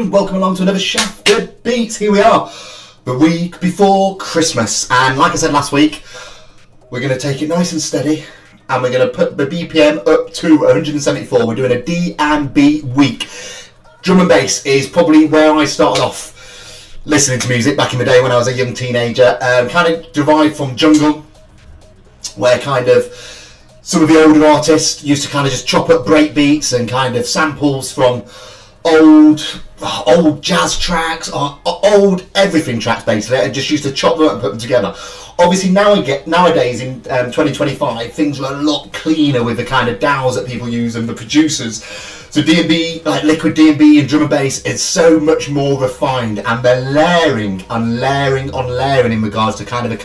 everyone, welcome along to another Shaftedbeats. Here we are, the week before Christmas, and like I said last week, we're going to take it nice and steady, and we're going to put the BPM up to 174. We're doing a DnB week. Drum and bass is probably where I started off listening to music back in the day when I was a young teenager. Kind of derived from jungle, where kind of some of the older artists used to kind of just chop up break beats and kind of samples from old jazz tracks or old everything tracks basically, and just used to chop them up and put them together. Obviously nowadays in 2025 things are a lot cleaner with the kind of DAWs that people use and the producers. So DnB, like liquid DnB and drum and bass, is so much more refined, and they're layering on layering in regards to kind of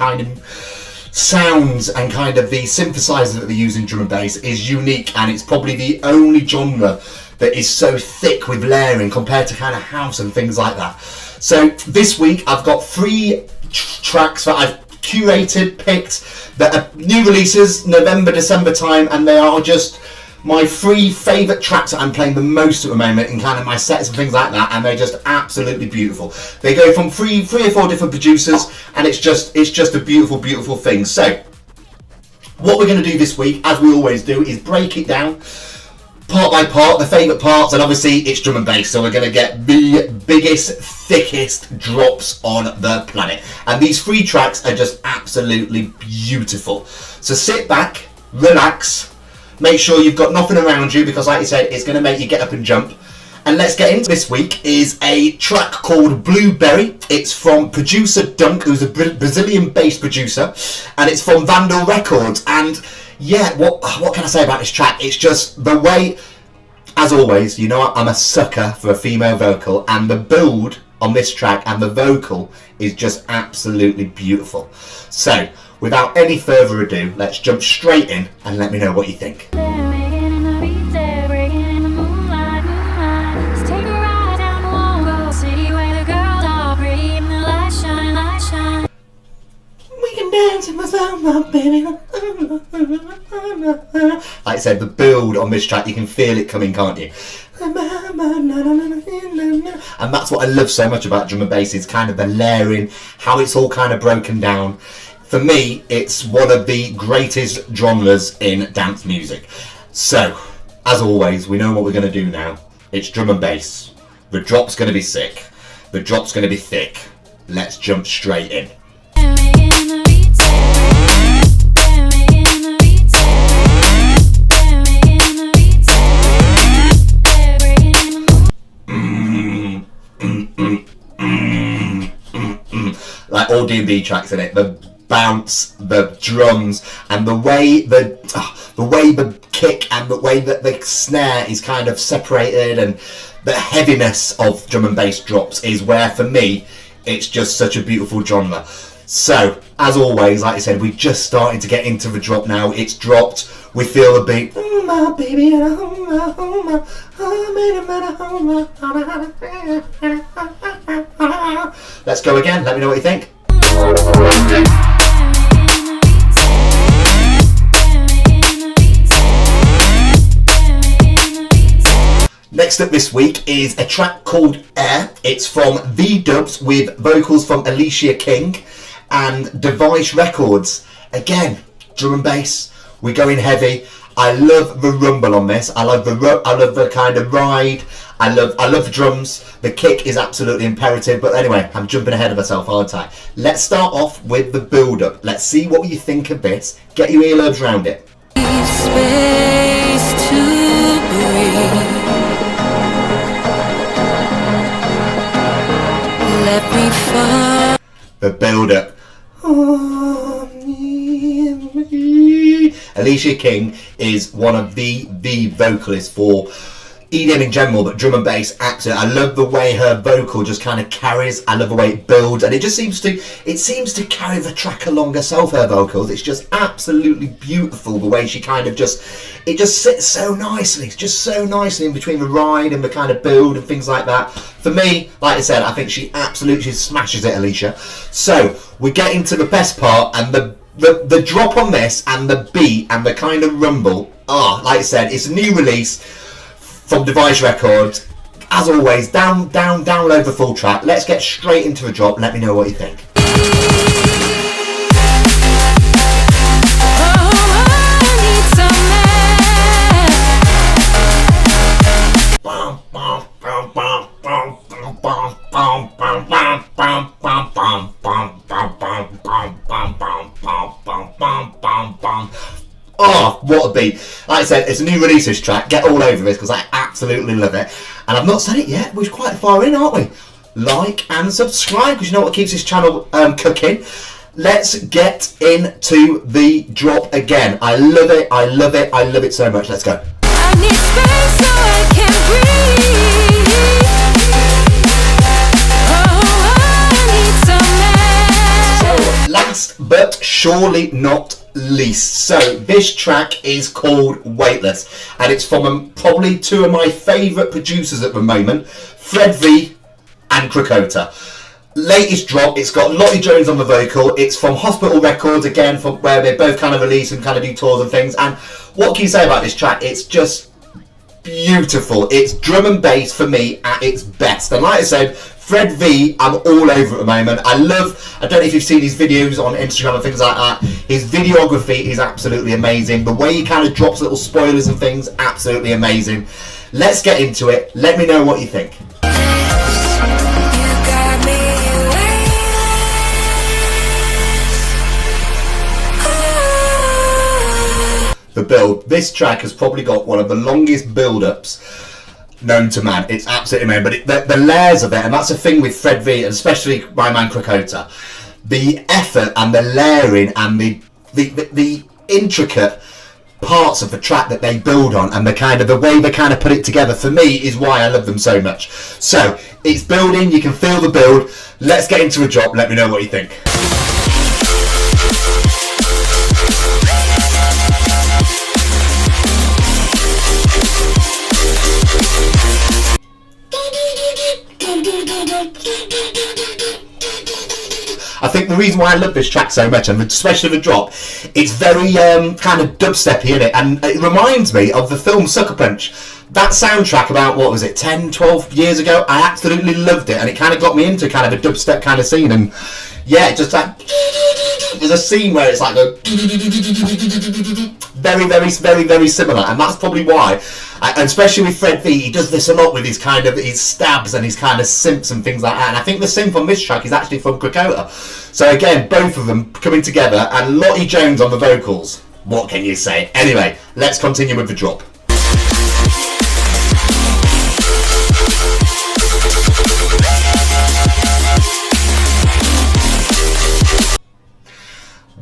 sounds, and kind of the synthesizer that they use in drum and bass is unique, and it's probably the only genre that is so thick with layering compared to kind of house and things like that. So this week I've got 3 tracks that I've curated, picked, that are new releases, November, December time, and they are just my 3 favourite tracks that I'm playing the most at the moment in kind of my sets and things like that, and they're just absolutely beautiful. They go from three or four different producers, and it's just a beautiful thing. So what we're going to do this week, as we always do, is break it down part by part, the favourite parts, and obviously it's drum and bass, so we're going to get the biggest, thickest drops on the planet. And these 3 tracks are just absolutely beautiful. So sit back, relax, make sure you've got nothing around you, because like I said, it's going to make you get up and jump. And let's get into this week is a track called Blueberry. It's from producer Dunk, who's a Brazilian-based producer, and it's from Vandal Records. And yeah, what can I say about this track? It's just the way, as always, you know I'm a sucker for a female vocal, and the build on this track and the vocal is just absolutely beautiful. So without any further ado, let's jump straight in and let me know what you think. Like I said, the build on this track, you can feel it coming, can't you? And that's what I love so much about drum and bass, is kind of the layering, how it's all kind of broken down. For me, it's one of the greatest genres in dance music. So, as always, we know what we're going to do now. It's drum and bass. The drop's going to be sick. The drop's going to be thick. Let's jump straight in. Like all DnB tracks in it, the bounce, the drums, and the way the kick and the way that the snare is kind of separated, and the heaviness of drum and bass drops is where, for me, it's just such a beautiful genre. So, as always, like I said, we're just starting to get into the drop now. It's dropped. We feel the beat. Oh my baby, let's go again. Let me know what you think. Next up this week is a track called Air. It's from V-Dubs with vocals from Alicia King and Device Records. Again, drum and bass. We're going heavy. I love the rumble on this. I love the kind of ride. I love the drums. The kick is absolutely imperative. But anyway, I'm jumping ahead of myself, aren't I? Let's start off with the build-up. Let's see what you think of this. Get your earlobes around it. Space to breathe. Let me find the build-up. Alicia King is one of the vocalists for EDM in general, but drum and bass absolutely. I love the way her vocal just kind of carries. I love the way it builds, and it seems to carry the track along herself, her vocals. It's just absolutely beautiful the way she kind of just sits so nicely. It's just so nicely in between the ride and the kind of build and things like that. For me, like I said, I think she absolutely smashes it, Alicia. So we get into the best part, and the drop on this and the beat and the kind of rumble. Like I said, it's a new release from Device Records. as always, download the full track. Let's get straight into the drop. Let me know what you think. Oh, what a beat. Like I said, it's a new release, this track. Get all over this because I absolutely love it. And I've not said it yet. We're quite far in, aren't we? Like and subscribe because you know what keeps this channel cooking. Let's get into the drop again. I love it. I love it. I love it so much. Let's go. I need space so I can breathe. Oh, I need some air. So, last but surely not least. So, this track is called Weightless. And it's from probably two of my favourite producers at the moment, Fred V and Krakota. Latest drop, it's got Lottie Jones on the vocal. It's from Hospital Records, again, from where they both kind of release and kind of do tours and things. And what can you say about this track? It's just beautiful. It's drum and bass for me at its best. And like I said, Fred V, I'm all over at the moment. I don't know if you've seen his videos on Instagram and things like that. His videography is absolutely amazing. The way he kind of drops little spoilers and things, absolutely amazing. Let's get into it. Let me know what you think. The build. This track has probably got one of the longest build-ups known to man. It's absolutely amazing. But the layers of it, and that's the thing with Fred V, and especially my man Krakota, the effort and the layering and the intricate parts of the track that they build on, and the way they kind of put it together, for me, is why I love them so much. So, it's building, you can feel the build. Let's get into a drop. Let me know what you think. I think the reason why I love this track so much, and especially the drop, it's very kind of dubsteppy in it, and it reminds me of the film Sucker Punch. That soundtrack about, what was it, 10, 12 years ago, I absolutely loved it, and it kind of got me into kind of a dubstep kind of scene, and yeah, just like, there's a scene where it's like a very similar, and that's probably why, and especially with Fred V, he does this a lot with his stabs and his kind of synths and things like that, and I think the synth on this track is actually from Krakota. So again, both of them coming together, and Lottie Jones on the vocals. What can you say? Anyway, let's continue with the drop.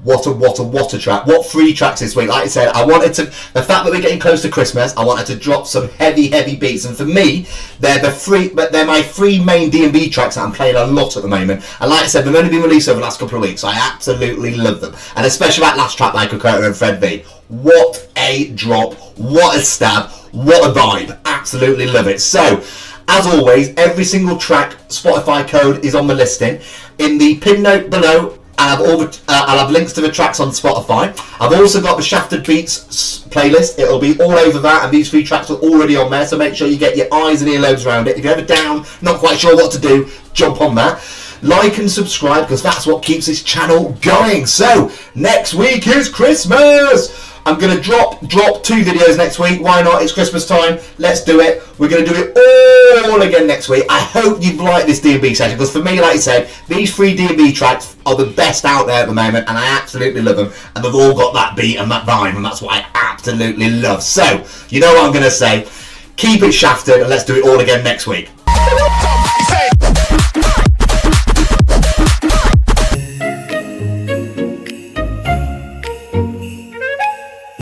What a track. What 3 tracks this week. Like I said, the fact that we're getting close to Christmas, I wanted to drop some heavy beats, and for me, they're my 3 main DnB tracks that I'm playing a lot at the moment, and like I said, they've only been released over the last couple of weeks, so I absolutely love them, and especially that last track, like Krakota and Fred V. What a drop, what a stab, what a vibe. Absolutely love it. So, as always, every single track Spotify code is on the listing. In the pin note below, I'll have links to the tracks on Spotify. I've also got the Shaftedbeats playlist. It'll be all over that, and these 3 tracks are already on there, so make sure you get your eyes and earlobes around it. If you're ever down, not quite sure what to do, jump on that. Like and subscribe, because that's what keeps this channel going. So, next week is Christmas! I'm going to drop 2 videos next week. Why not? It's Christmas time. Let's do it. We're going to do it all again next week. I hope you've liked this DnB session, because for me, like I said, these 3 DnB tracks are the best out there at the moment, and I absolutely love them, and they've all got that beat and that vibe, and that's what I absolutely love. So, you know what I'm going to say. Keep it shafted, and let's do it all again next week.